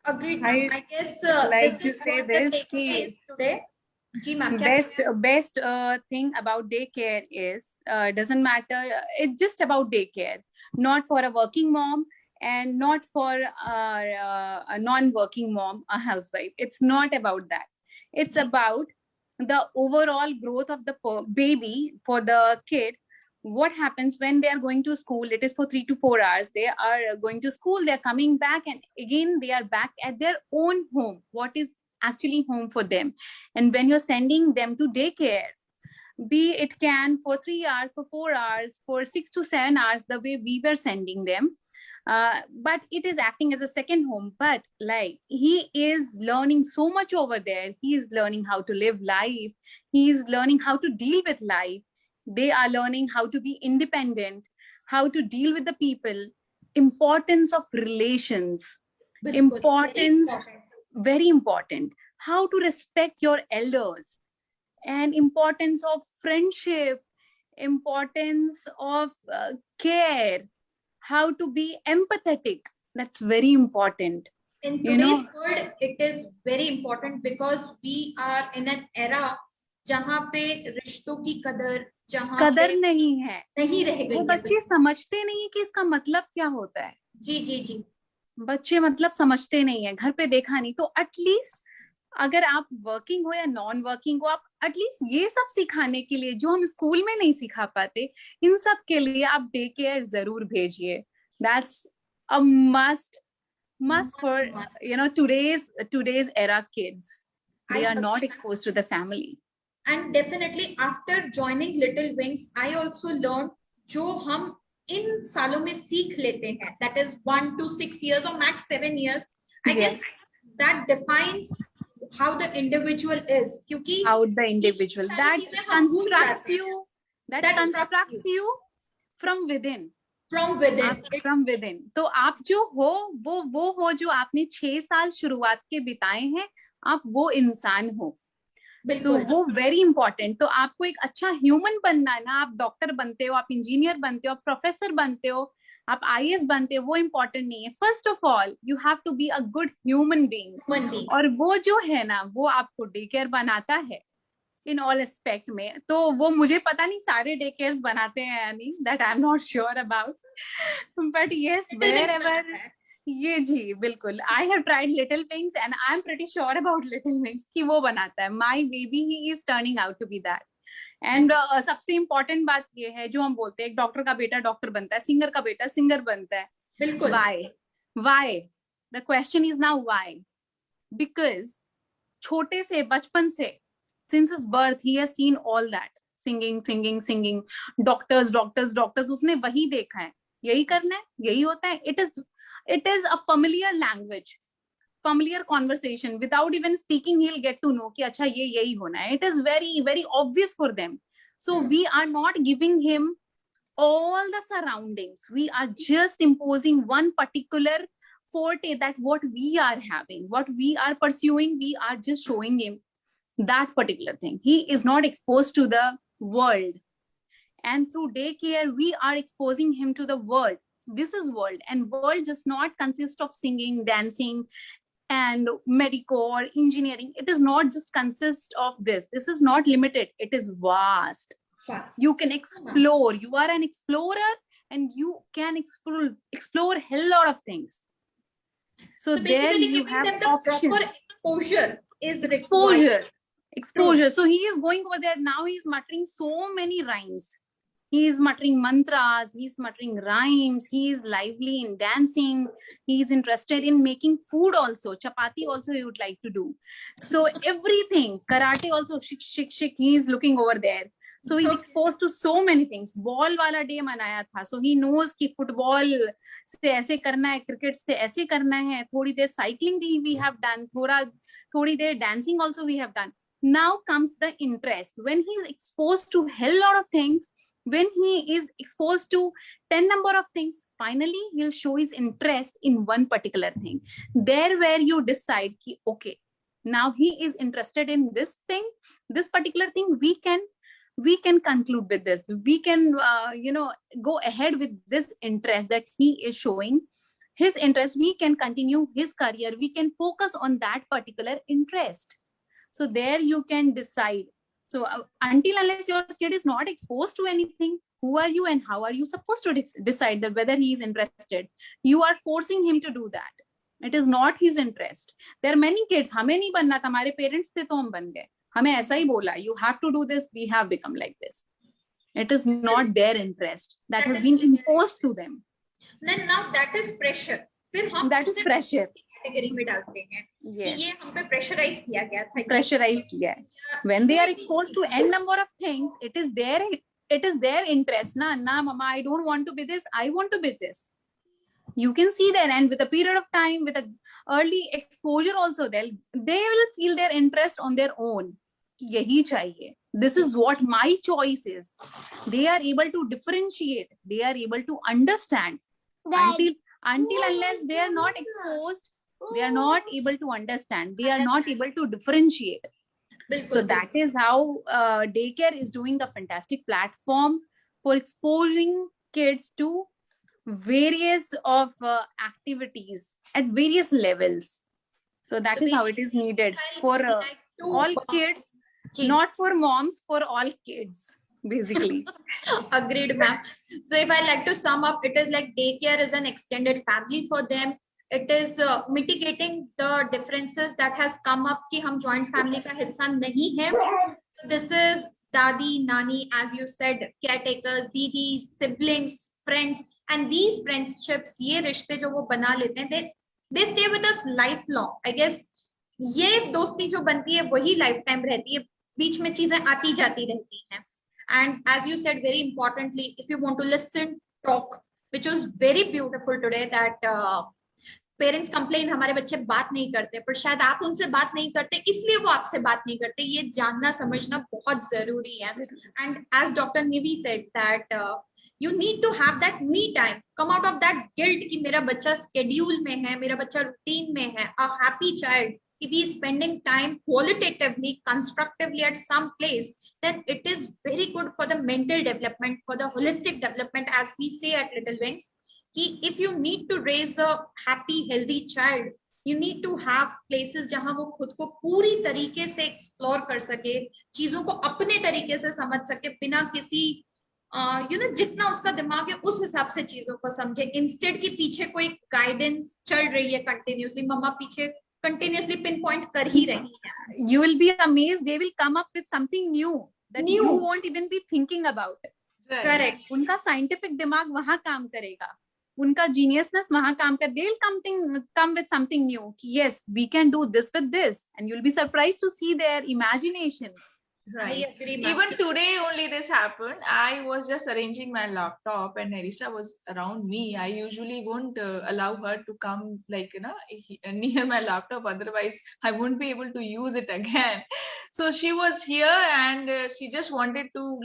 Agreed, ma'am. I guess like this to is say what the this takeaway is today. Ji ma'am, क्या best thing about daycare is doesn't matter, it's just about daycare, not for a working mom and not for a non-working mom, a housewife. It's not about that. It's about the overall growth of the baby for the kid. What happens when they are going to school? It is for 3 to 4 hours. They are going to school, they're coming back, and again they are back at their own home. What is actually home for them? And when you're sending them to daycare, be it can for 3 hours, for 4 hours, for 6 to 7 hours, the way we were sending them, but it is acting as a second home. But like, he is learning so much over there. He is learning how to live life. He is learning how to deal with life. They are learning how to be independent, how to deal with the people, importance of relations, importance, very important, how to respect your elders, and importance of friendship, importance of care, how to be empathetic. That's very important. In today's world, it is very important because we are in an era जहाँ पे रिश्तों की कदर नहीं है, नहीं रह गई वो बच्चे समझते नहीं है कि इसका मतलब क्या होता है। जी जी जी, बच्चे मतलब समझते नहीं है, घर पे देखा नहीं। तो एटलीस्ट अगर आप वर्किंग हो या नॉन वर्किंग हो, आप एटलीस्ट ये सब सिखाने के लिए जो हम स्कूल में नहीं सिखा पाते, इन सब के लिए आप डे केयर जरूर भेजिए। That's a must for today's era kids. They are not exposed to the family. And definitely after joining Little Wings, I also learned जो हम इन सालों में सीख लेते हैं, that is 1 to 6 years or max 7 years, I guess that defines how the individual is. क्योंकि how the individual that constructs you from within. From within. तो आप जो हो वो हो जो आपने 6 साल शुरुआत के बिताए हैं, आप वो इंसान हो। So वो वेरी इंपॉर्टेंट। तो आपको एक अच्छा ह्यूमन बनना है ना, आप डॉक्टर बनते हो, आप इंजीनियर बनते हो, आप प्रोफेसर बनते हो, आप IAS बनते हो, वो इम्पोर्टेंट नहीं है। First of all you have to be a good human being, और वो जो है ना, वो आपको डे केयर बनाता है इन ऑल एस्पेक्ट में। तो वो मुझे पता नहीं सारे डे केयर्स बनाते हैं या नहीं, that I am not sure about, but yes wherever, ये जी बिल्कुल, I have tried little wings and I am pretty sure about little wings कि वो बनाता है। My baby he is turning out to be that. And सबसे important बात ये है जो हम बोलते हैं, एक डॉक्टर का बेटा डॉक्टर बनता है, सिंगर का बेटा सिंगर बनता है। बिल्कुल। Why the question is now why, because छोटे से बचपन से since his birth he has seen all that, singing, doctors, उसने वही देखा है, यही करना है, यही होता है। it is a familiar language, familiar conversation, without even speaking he'll get to know कि अच्छा ये यही होना है। it is very very obvious for them. So we are not giving him all the surroundings, we are just imposing one particular forte, that what we are having, what we are pursuing, we are just showing him that particular thing. He is not exposed to the world, and through daycare we are exposing him to the world. This is world, and world does not consist of singing, dancing, and medical or engineering. It is not just consist of this. This is not limited, it is vast. You can explore, you are an explorer, and you can explore hell lot of things. So there you have the options. Exposure is required. Exposure. So he is going over there now, he is muttering so many rhymes, he is muttering mantras, he is muttering rhymes, he is lively in dancing, he is interested in making food also, chapati also he would like to do. So everything, karate also, shik, he is looking over there. So he's exposed to so many things. Ball wala day manaya tha, so he knows कि football से ऐसे करना है, cricket से ऐसे करना है, थोड़ी देर cycling भी we have done, थोड़ी देर dancing also we have done. Now comes the interest. When he is exposed to hell lot of things, when he is exposed to 10 number of things, finally he'll show his interest in one particular thing. There where you decide ki, okay, now he is interested in this thing, this particular thing, we can conclude with this, we can go ahead with this interest that he is showing. his interest, we can continue his career, we can focus on that particular interest. So there you can decide. So until unless your kid is not exposed to anything, who are you and how are you supposed to decide that whether he is interested? You are forcing him to do that. It is not his interest. There are many kids, हमें नहीं बनना था, हमारे parents थे तो हम बन गए, हमें ऐसा ही बोला, you have to do this, we have become like this. It is not their interest that has been imposed to them. Then now that is pressure. फिर हम That is pressure. कैटेगरी में डालते हैं कि ये हम पे प्रेशराइज किया गया था, प्रेशराइज किया है. When they are exposed to n number of things, it is their interest. Na mama, I don't want to be this, I want to be this. You can see there, and with a period of time, with a early exposure also, they will feel their interest on their own. Yahi chahiye. This is what my choice is. They are able to differentiate. They are able to understand. Until unless they are not exposed, they are not able to understand. They are not able to differentiate. So that is how Daycare is doing a fantastic platform for exposing kids to various of activities at various levels. So that is how it is needed for all kids, not for moms, for all kids, basically. Agreed, ma'am. So if I like to sum up, it is like Daycare is an extended family for them. It is mitigating the differences that has come up कि हम joint family का हिस्सा नहीं है. This is dadi, nani, as you said, caretakers, didis, siblings, friends, and these friendships, ये रिश्ते जो वो बना लेते हैं, they stay with us lifelong. I guess ये दोस्ती जो बनती है वही lifetime रहती है, बीच में चीजें आती जाती रहती हैं. And as you said, very importantly, if you want to listen, talk, which was very beautiful today, that parents complain हमारे बच्चे बात नहीं करते, पर शायद आप उनसे बात नहीं करते इसलिए वो आपसे बात नहीं करते. ये जानना समझना बहुत जरूरी है. And as doctor Nivi said that you need to have that me time, come out of that guilt कि मेरा बच्चा स्केड्यूल में है, मेरा बच्चा रूटीन में है. A happy child, if he is spending time qualitatively, constructively at some place, then it is very good for the mental development, for the holistic development, as we say at Little Wings. If you need to raise a happy, healthy child, you need to have places जहां वो खुद को पूरी तरीके से explore कर सके, चीजों को अपने तरीके से समझ सके, बिना किसी जितना उसका दिमाग है उस हिसाब से चीजों को समझे. इंस्टेड की पीछे कोई गाइडेंस चल रही है कंटिन्यूसली, मम्मा पीछे continuously pinpoint कर ही रही है. You will be amazed. They will come up with something new that you won't even be thinking about. Correct. उनका scientific दिमाग वहाँ काम करेगा, उनका geniusness वहाँ काम कर. They will come with something new. Yes, we can do this with this, and you'll be surprised to see their imagination. Right. Even today only this happened. I was just arranging my laptop and Narisha was around me. I usually won't allow her to come near my laptop. Otherwise, I won't be able to use it again. So she was here and she just wanted to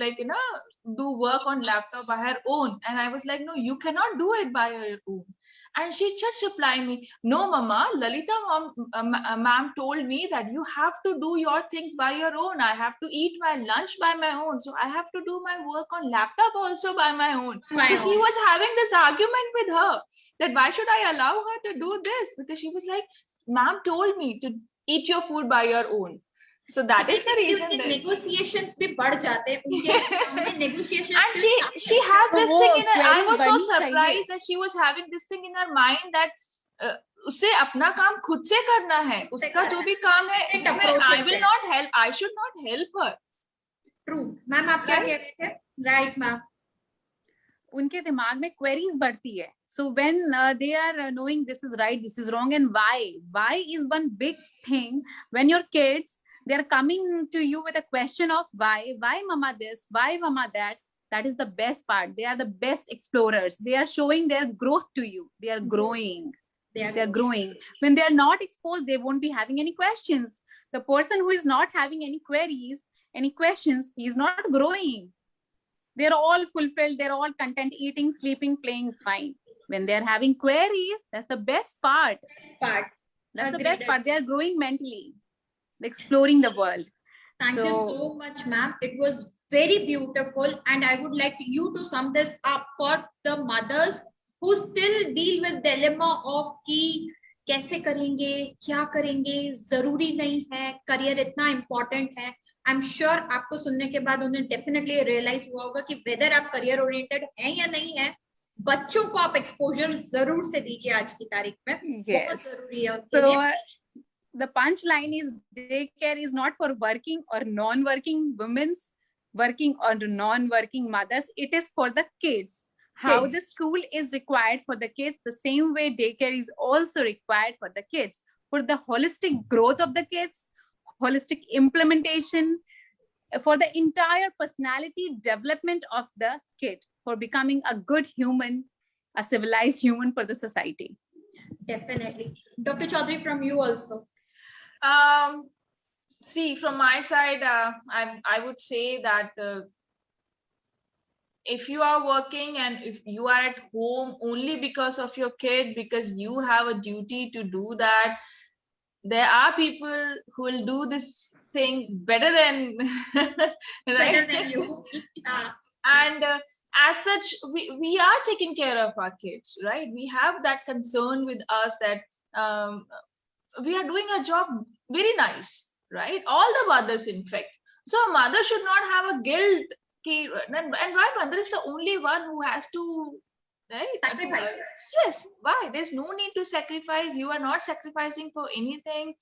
do work on laptop by her own. And I was like, no, you cannot do it by your own. And she just replied me, no, Mama, Lalita ma'am told me that you have to do your things by your own. I have to eat my lunch by my own. So I have to do my work on laptop also by my own. She was having this argument with her that why should I allow her to do this? Because she was like, ma'am told me to eat your food by your own. So that is the reason that negotiations भी बढ़ जाते हैं उनके negotiations. And she has this thing in her. I was so surprised that she was having this thing in her mind that उसे अपना काम खुद से करना है, उसका जो भी काम है उसमें I will not help, I should not help her. True. Ma'am आप क्या कह रहे थे? Right, ma'am. उनके दिमाग में queries बढ़ती है. So when they are knowing this is right, this is wrong, and why is one big thing. When your kids, they are coming to you with a question of why mama this, why mama that. That is the best part. They are the best explorers. They are showing their growth to you. They are growing. They are growing. When they are not exposed, they won't be having any questions. The person who is not having any queries, any questions, he is not growing. They're all fulfilled. They're all content, eating, sleeping, playing, fine. When they're having queries, that's the best part. That's the best part. They are growing mentally, exploring the world. Thank you so much, ma'am. It was very beautiful. And I would like you to sum this up for the mothers who still deal with dilemma of कि कैसे करेंगे, क्या करेंगे, जरूरी नहीं है, career इतना important है. आई एम श्योर आपको सुनने के बाद उन्हें डेफिनेटली रियलाइज हुआ होगा कि वेदर आप करियर ओरिएंटेड हैं या नहीं है, बच्चों को आप एक्सपोजर जरूर से दीजिए आज की तारीख में. बहुत जरूरी है उनके लिए. The punchline is daycare is not for working or non-working women's, working or non-working mothers. It is for the kids. How the school is required for the kids, the same way daycare is also required for the kids, for the holistic growth of the kids, holistic implementation, for the entire personality development of the kid, for becoming a good human, a civilized human for the society. Definitely. Dr. Chaudhary, from you also. See, from my side, I would say that if you are working and if you are at home only because of your kid, because you have a duty to do that, there are people who will do this thing better than better than you. And as such, we are taking care of our kids, right? We have that concern with us that we are doing a job very nice, right? All the mothers, in fact. So a mother should not have a guilt. And why mother is the only one who has to, right? Sacrifice. Yes. Why? There's no need to sacrifice. You are not sacrificing for anything.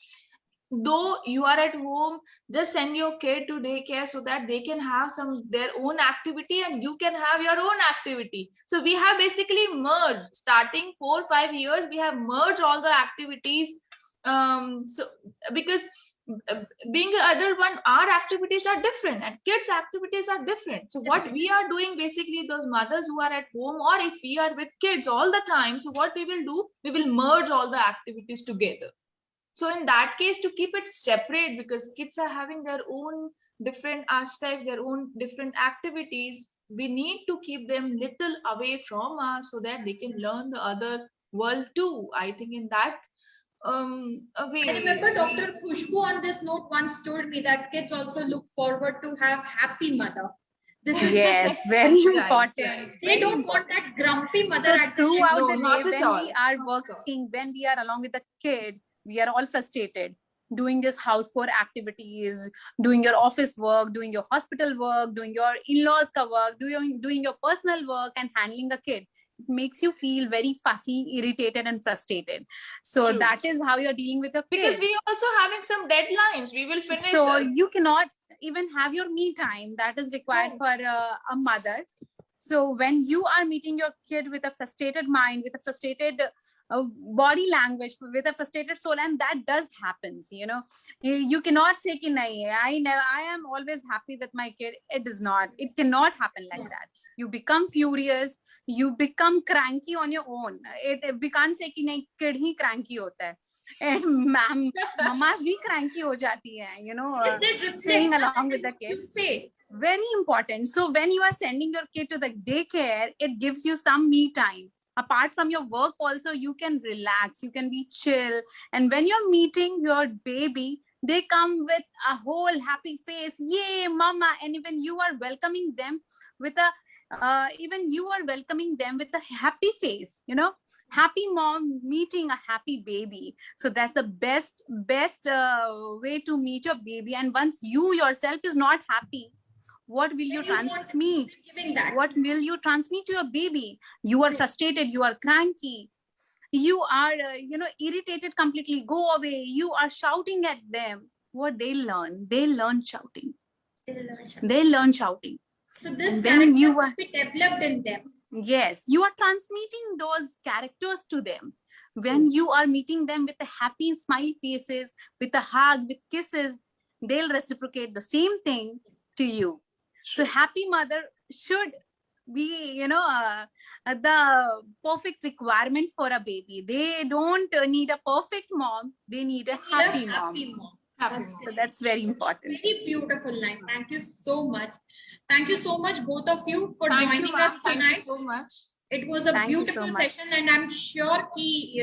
Though you are at home, just send your kid to daycare so that they can have their own activity and you can have your own activity. So we have basically merged, starting 4 or 5 years, we have merged all the activities. So because being an adult one, our activities are different and kids' activities are different. So what we are doing, basically, those mothers who are at home, or if we are with kids all the time, so what we will do, we will merge all the activities together. So in that case, to keep it separate, because kids are having their own different aspects, their own different activities, we need to keep them little away from us so that they can learn the other world too. I think in that way. I remember Dr. Khushbu on this note once told me that kids also look forward to have happy mother. This is yes, very important. They don't want that grumpy mother. So throughout the day, when we are working, when we are along with the kid, we are all frustrated doing this house-core activities, doing your office work, doing your hospital work, doing your in-laws ka work, doing your personal work and handling a kid. It makes you feel very fussy, irritated and frustrated. So true. That is how you're dealing with your kid. Because we also having some deadlines. We will finish. So you cannot even have your me time that is required for a mother. So when you are meeting your kid with a frustrated mind, with a frustrated body language, with a frustrated soul, and that does happens, you cannot say ki nahi, I am always happy with my kid. It cannot happen like that. You become furious, you become cranky on your own. We can't say ki nahi, kid hi cranky hota hai, and mamas bhi cranky ho jati hai, staying along with the kid. Very important. So when you are sending your kid to the daycare, it gives you some me time. Apart from your work also, you can relax, you can be chill. And when you're meeting your baby, they come with a whole happy face. Yay, mama. And even you are welcoming them with a happy face, happy mom meeting a happy baby. So that's the best way to meet your baby. And once you yourself is not happy, what will you transmit? What will you transmit to your baby? You are frustrated, you are cranky, you are irritated completely, go away, you are shouting at them. What they learn shouting. They learn shouting. So this character will be developed in them. Yes, you are transmitting those characters to them. When you are meeting them with a happy smiley faces, with a hug, with kisses, they'll reciprocate the same thing to you. So happy mother should be, the perfect requirement for a baby. They don't need a perfect mom. They need a happy mom. So that's very important. Very beautiful line. Thank you so much. Thank you so much, both of you, for joining us tonight. Thank you so much. It was a beautiful session, and I'm sure कि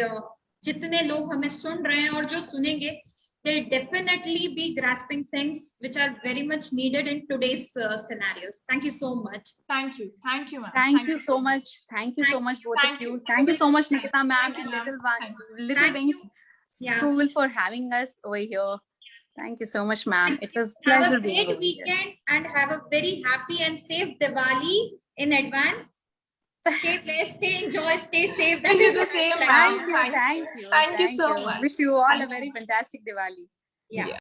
जितने लोग हमें सुन रहे हैं और जो सुनेंगे, they'll definitely be grasping things which are very much needed in today's scenarios. Thank you so much. Thank you. Thank you, ma'am. Thank you so much. Thank you so much, both Thank of you. you. Thank you so much, Nikita ma'am Thank you, and ma'am. Little Thank Little Thank Wings you. Yeah. School for having us over here. Thank you so much, ma'am. It was Have pleasure a being great over here. weekend and have a very happy and safe Diwali in advance. Stay blessed, stay enjoy, stay safe. Wish you the same, ma'am. Thank you. Thank you so much. Wish you all Thank a very fantastic Diwali. Yeah.